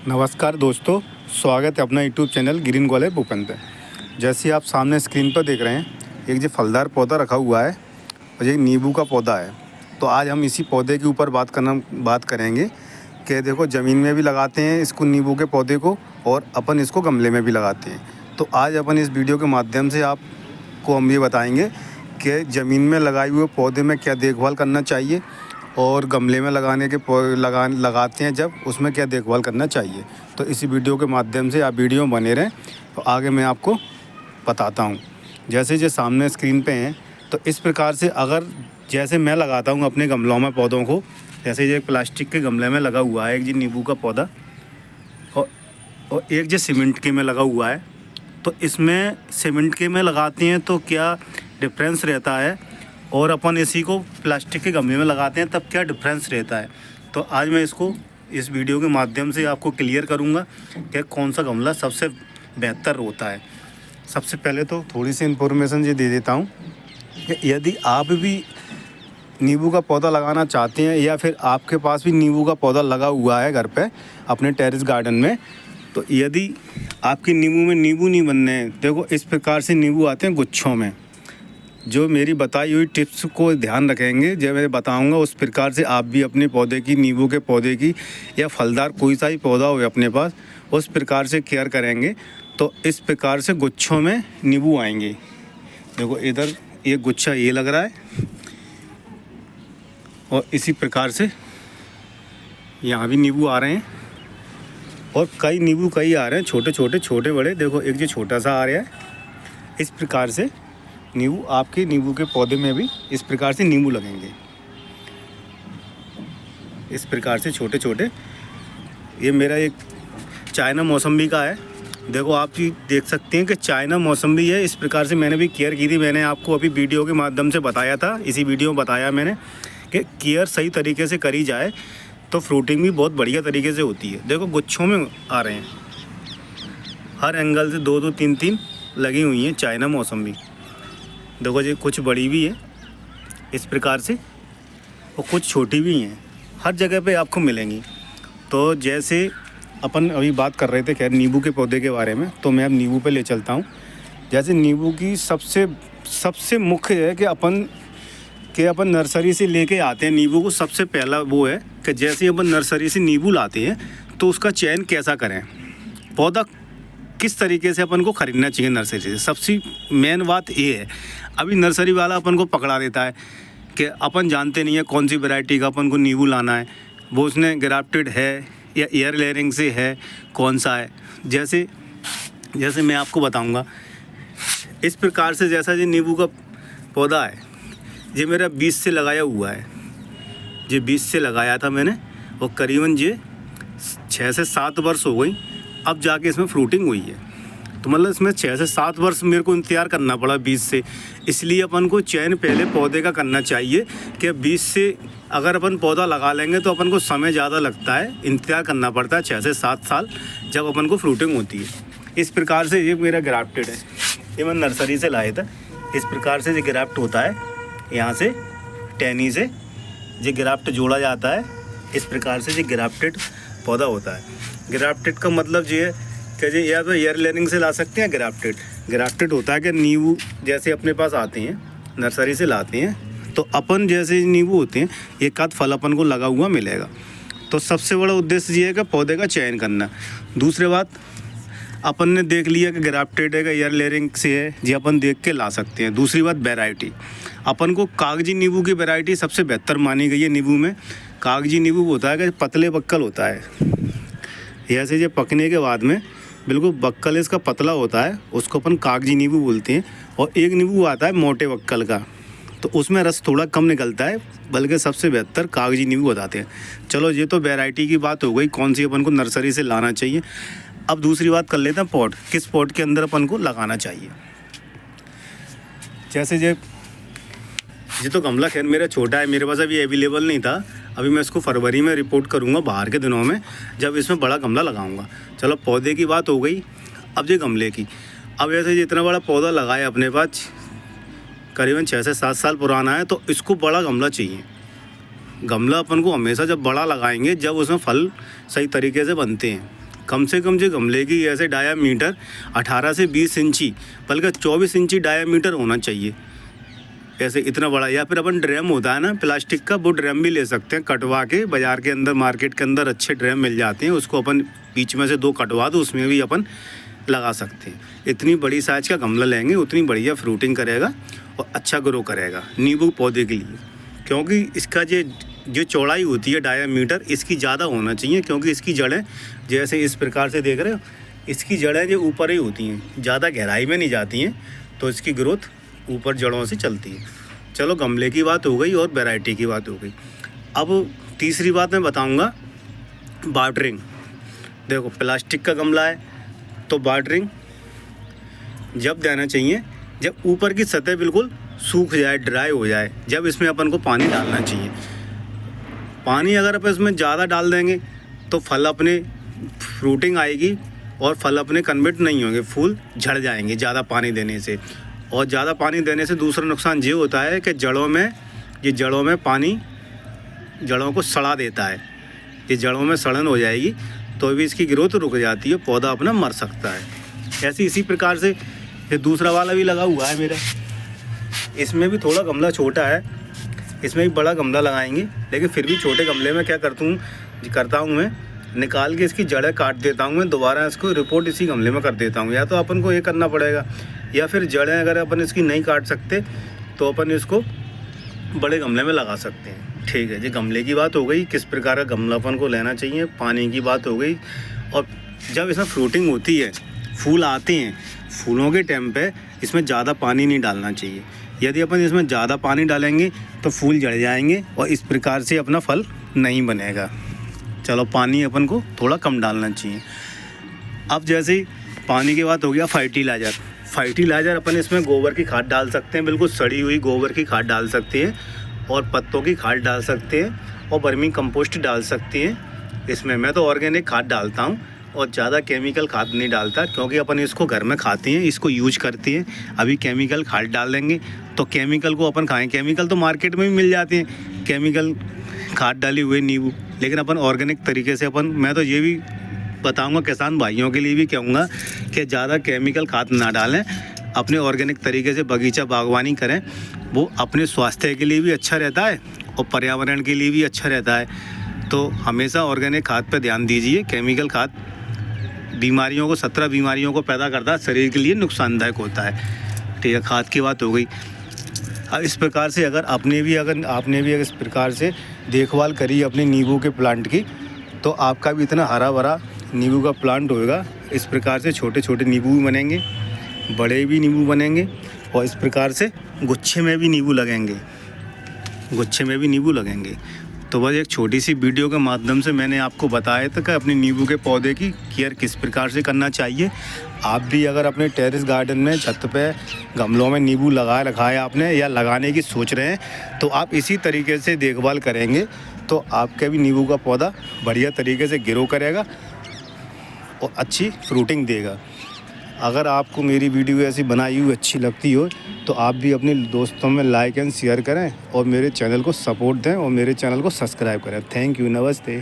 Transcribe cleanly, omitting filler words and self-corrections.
नमस्कार दोस्तों, स्वागत है अपना यूट्यूब चैनल ग्रीन ग्वाले भूपेन पे। जैसे आप सामने स्क्रीन पर देख रहे हैं, एक जो फलदार पौधा रखा हुआ है और ये नींबू का पौधा है। तो आज हम इसी पौधे के ऊपर बात करेंगे कि देखो ज़मीन में भी लगाते हैं इसको, नींबू के पौधे को, और अपन इसको गमले में भी लगाते हैं। तो आज अपन इस वीडियो के माध्यम से आपको हम ये बताएँगे कि ज़मीन में लगाए हुए पौधे में क्या देखभाल करना चाहिए और गमले में लगाते हैं जब, उसमें क्या देखभाल करना चाहिए। तो इसी वीडियो के माध्यम से आप वीडियो में बने रहें, तो आगे मैं आपको बताता हूँ। जैसे जो सामने स्क्रीन पे हैं, तो इस प्रकार से अगर जैसे मैं लगाता हूँ अपने गमलों में पौधों को, जैसे ये प्लास्टिक के गमले में लगा हुआ है एक जी नींबू का पौधा, और एक जो सीमेंट के में लगा हुआ है। तो इसमें सीमेंट के में लगाते हैं तो क्या डिफरेंस रहता है, और अपन इसी को प्लास्टिक के गमले में लगाते हैं तब क्या डिफरेंस रहता है। तो आज मैं इसको इस वीडियो के माध्यम से आपको क्लियर करूंगा कि कौन सा गमला सबसे बेहतर होता है। सबसे पहले तो थोड़ी सी इन्फॉर्मेशन ये दे देता हूं कि यदि आप भी नींबू का पौधा लगाना चाहते हैं या फिर आपके पास भी नींबू का पौधा लगा हुआ है घर पे अपने टेरेस गार्डन में, तो यदि आपकी नींबू में नींबू नहीं बनने हैं, देखो इस प्रकार से नींबू आते हैं गुच्छों में। जो मेरी बताई हुई टिप्स को ध्यान रखेंगे, जब मैं बताऊंगा उस प्रकार से आप भी अपने पौधे की, नींबू के पौधे की या फलदार कोई सा ही पौधा हो अपने पास, उस प्रकार से केयर करेंगे तो इस प्रकार से गुच्छों में नींबू आएंगे। देखो इधर ये गुच्छा ये लग रहा है, और इसी प्रकार से यहाँ भी नींबू आ रहे हैं, और कई नींबू कई आ रहे हैं, छोटे छोटे छोटे बड़े। देखो एक जो छोटा सा आ रहा है। इस प्रकार से नींबू, आपके नींबू के पौधे में भी इस प्रकार से नींबू लगेंगे, इस प्रकार से छोटे छोटे। ये मेरा एक चाइना मौसम्बी का है। देखो आप भी देख सकते हैं कि चाइना मौसम्बी है। इस प्रकार से मैंने भी केयर की थी, मैंने आपको अभी वीडियो के माध्यम से बताया था, इसी वीडियो में बताया मैंने कि केयर सही तरीके से करी जाए तो फ्रूटिंग भी बहुत बढ़िया तरीके से होती है। देखो गुच्छों में आ रहे हैं, हर एंगल से दो दो तीन तीन लगी हुई हैं चाइना मौसम्बी। देखो जी कुछ बड़ी भी है इस प्रकार से, और कुछ छोटी भी हैं, हर जगह पे आपको मिलेंगी। तो जैसे अपन अभी बात कर रहे थे खैर नींबू के पौधे के बारे में, तो मैं अब नींबू पे ले चलता हूँ। जैसे नींबू की सबसे मुख्य है कि अपन नर्सरी से लेके आते हैं नींबू को। सबसे पहला वो है कि जैसे अपन नर्सरी से नींबू लाते हैं तो उसका चयन कैसा करें, पौधा किस तरीके से अपन को ख़रीदना चाहिए नर्सरी से। सबसे मेन बात ये है, अभी नर्सरी वाला अपन को पकड़ा देता है कि अपन जानते नहीं है कौन सी वैरायटी का अपन को नींबू लाना है, वो उसने ग्राफ्टेड है या एयर लेयरिंग से है, कौन सा है। जैसे मैं आपको बताऊंगा इस प्रकार से। जैसा ये नींबू का पौधा है, ये मेरा 20 से लगाया हुआ है। ये 20 से लगाया था मैंने, और करीबन ये 6 से 7 वर्ष हो गई, अब जाके इसमें फ्रूटिंग हुई है। तो मतलब इसमें 6 से 7 वर्ष मेरे को इंतज़ार करना पड़ा 20 से। इसलिए अपन को चयन पहले पौधे का करना चाहिए कि 20 से अगर अपन पौधा लगा लेंगे तो अपन को समय ज़्यादा लगता है, इंतज़ार करना पड़ता है 6 से 7 साल जब अपन को फ्रूटिंग होती है। इस प्रकार से ये मेरा ग्राफ्टेड है, ये मैं नर्सरी से लाया था। इस प्रकार से ये ग्राफ्ट होता है, यहाँ से टहनी से ये ग्राफ्ट जोड़ा जाता है। इस प्रकार से ये ग्राफ्टेड पौधा होता है। ग्राफ्टेड का मतलब ये है कि ये या तो एयर लेयरिंग से ला सकते हैं। ग्राफ्टेड होता है कि नींबू जैसे अपने पास आते हैं नर्सरी से लाते हैं, तो अपन जैसे नींबू होते हैं एक आध फल अपन को लगा हुआ मिलेगा। तो सबसे बड़ा उद्देश्य ये है कि पौधे का चयन करना। दूसरी बात, अपन ने देख लिया कि ग्राफ्टेड है कि एयर लेयरिंग से है, ये अपन देख के ला सकते हैं। दूसरी बात वैरायटी, अपन को कागजी नींबू की वैरायटी सबसे बेहतर मानी गई है। नींबू में कागजी नींबू होता है कि पतले बक्कल होता है, ऐसे ये पकने के बाद में बिल्कुल बक्कल इसका पतला होता है, उसको अपन कागजी नींबू बोलते हैं। और एक नींबू आता है मोटे बक्कल का, तो उसमें रस थोड़ा कम निकलता है, बल्कि सबसे बेहतर कागजी नींबू बताते हैं। चलो ये तो वैरायटी की बात हो गई, कौन सी अपन को नर्सरी से लाना चाहिए। अब दूसरी बात कर लेते हैं पॉट, किस पॉट के अंदर अपन को लगाना चाहिए। जैसे ये तो गमला खैर मेरा छोटा है, मेरे पास अभी अवेलेबल नहीं था। अभी मैं इसको फरवरी में रिपोर्ट करूँगा बाहर के दिनों में, जब इसमें बड़ा गमला लगाऊंगा। चलो पौधे की बात हो गई, अब ये गमले की। अब ऐसे जितना बड़ा पौधा लगाया अपने पास, करीबन 6 से 7 साल पुराना है, तो इसको बड़ा गमला चाहिए। गमला अपन को हमेशा जब बड़ा लगाएंगे जब उसमें फल सही तरीके से बनते हैं। कम से कम जो गमले की ऐसे डायामीटर 18 से 20 इंची बल्कि 24 इंची डायामीटर होना चाहिए, ऐसे इतना बड़ा। या फिर अपन ड्रम होता है ना प्लास्टिक का, वो ड्रम भी ले सकते हैं कटवा के, बाज़ार के अंदर मार्केट के अंदर अच्छे ड्रम मिल जाते हैं, उसको अपन बीच में से 2 कटवा दो, उसमें भी अपन लगा सकते हैं। इतनी बड़ी साइज़ का गमला लेंगे उतनी बढ़िया फ्रूटिंग करेगा और अच्छा ग्रो करेगा नींबू पौधे के लिए, क्योंकि इसका जो चौड़ाई होती है डायामीटर इसकी ज़्यादा होना चाहिए, क्योंकि इसकी जड़ें जैसे इस प्रकार से देख रहे हो, इसकी जड़ें जो ऊपर ही होती हैं, ज़्यादा गहराई में नहीं जाती हैं, तो इसकी ग्रोथ ऊपर जड़ों से चलती है। चलो गमले की बात हो गई और वैरायटी की बात हो गई। अब तीसरी बात मैं बताऊंगा वाटरिंग। देखो प्लास्टिक का गमला है तो वाटरिंग जब देना चाहिए जब ऊपर की सतह बिल्कुल सूख जाए, ड्राई हो जाए, जब इसमें अपन को पानी डालना चाहिए। पानी अगर अपन इसमें ज़्यादा डाल देंगे तो फल अपने फ्रूटिंग आएगी और फल अपने कन्वर्ट नहीं होंगे, फूल झड़ जाएंगे ज़्यादा पानी देने से। और ज़्यादा पानी देने से दूसरा नुकसान ये होता है कि जड़ों में पानी जड़ों को सड़ा देता है, ये जड़ों में सड़न हो जाएगी तो भी इसकी ग्रोथ रुक जाती है, पौधा अपना मर सकता है। ऐसे इसी प्रकार से ये दूसरा वाला भी लगा हुआ है मेरा, इसमें भी थोड़ा गमला छोटा है, इसमें भी बड़ा गमला लगाएंगे, लेकिन फिर भी छोटे गमले में क्या करता हूँ मैं निकाल के इसकी जड़ें काट देता हूँ मैं, दोबारा इसको रिपोर्ट इसी गमले में कर देता हूँ। या तो अपन को ये करना पड़ेगा, या फिर जड़ें अगर अपन इसकी नहीं काट सकते तो अपन इसको बड़े गमले में लगा सकते हैं। ठीक है जी, गमले की बात हो गई, किस प्रकार का गमला अपन को लेना चाहिए, पानी की बात हो गई। और जब इसमें फ्रूटिंग होती है, फूल आते हैं, फूलों के टाइम पे इसमें ज़्यादा पानी नहीं डालना चाहिए। यदि अपन इसमें ज़्यादा पानी डालेंगे तो फूल जड़ जाएंगे और इस प्रकार से अपना फल नहीं बनेगा। चलो पानी अपन को थोड़ा कम डालना चाहिए। अब जैसे पानी की बात हो गया, फर्टिलाइज़र अपन इसमें गोबर की खाद डाल सकते हैं, बिल्कुल सड़ी हुई गोबर की खाद डाल सकते हैं, और पत्तों की खाद डाल सकते हैं, और वर्मी कंपोस्ट डाल सकते हैं। इसमें मैं तो ऑर्गेनिक खाद डालता हूँ और ज़्यादा केमिकल खाद नहीं डालता, क्योंकि अपन इसको घर में खाते हैं, इसको यूज करते हैं। अभी केमिकल खाद डाल देंगे तो केमिकल को अपन खाएं, केमिकल तो मार्केट में भी मिल जाते हैं, केमिकल खाद डाली हुई नींबू। लेकिन अपन ऑर्गेनिक तरीके से मैं तो ये भी बताऊंगा किसान भाइयों के लिए भी कहूँगा कि ज़्यादा केमिकल खाद ना डालें, अपने ऑर्गेनिक तरीके से बगीचा बागवानी करें, वो अपने स्वास्थ्य के लिए भी अच्छा रहता है और पर्यावरण के लिए भी अच्छा रहता है। तो हमेशा ऑर्गेनिक खाद पर ध्यान दीजिए। केमिकल खाद बीमारियों को 17 बीमारियों को पैदा करता है, शरीर के लिए नुकसानदायक होता है। ठीक है, खाद की बात हो गई। अब इस प्रकार से अगर आपने भी अगर इस प्रकार से देखभाल करी अपने नींबू के प्लांट की, तो आपका भी इतना हरा भरा नींबू का प्लांट होएगा। इस प्रकार से छोटे छोटे नींबू भी बनेंगे, बड़े भी नींबू बनेंगे, और इस प्रकार से गुच्छे में भी नींबू लगेंगे। तो बस एक छोटी सी वीडियो के माध्यम से मैंने आपको बताया था कि अपने नींबू के पौधे की केयर किस प्रकार से करना चाहिए। आप भी अगर अपने टेरेस गार्डन में छत पे गमलों में नींबू लगा रखा है आपने या लगाने की सोच रहे हैं, तो आप इसी तरीके से देखभाल करेंगे तो आपके भी नींबू का पौधा बढ़िया तरीके से ग्रो करेगा और अच्छी फ्रूटिंग देगा। अगर आपको मेरी वीडियो ऐसी बनाई हुई अच्छी लगती हो तो आप भी अपने दोस्तों में लाइक एंड शेयर करें और मेरे चैनल को सपोर्ट दें और मेरे चैनल को सब्सक्राइब करें। थैंक यू, नमस्ते।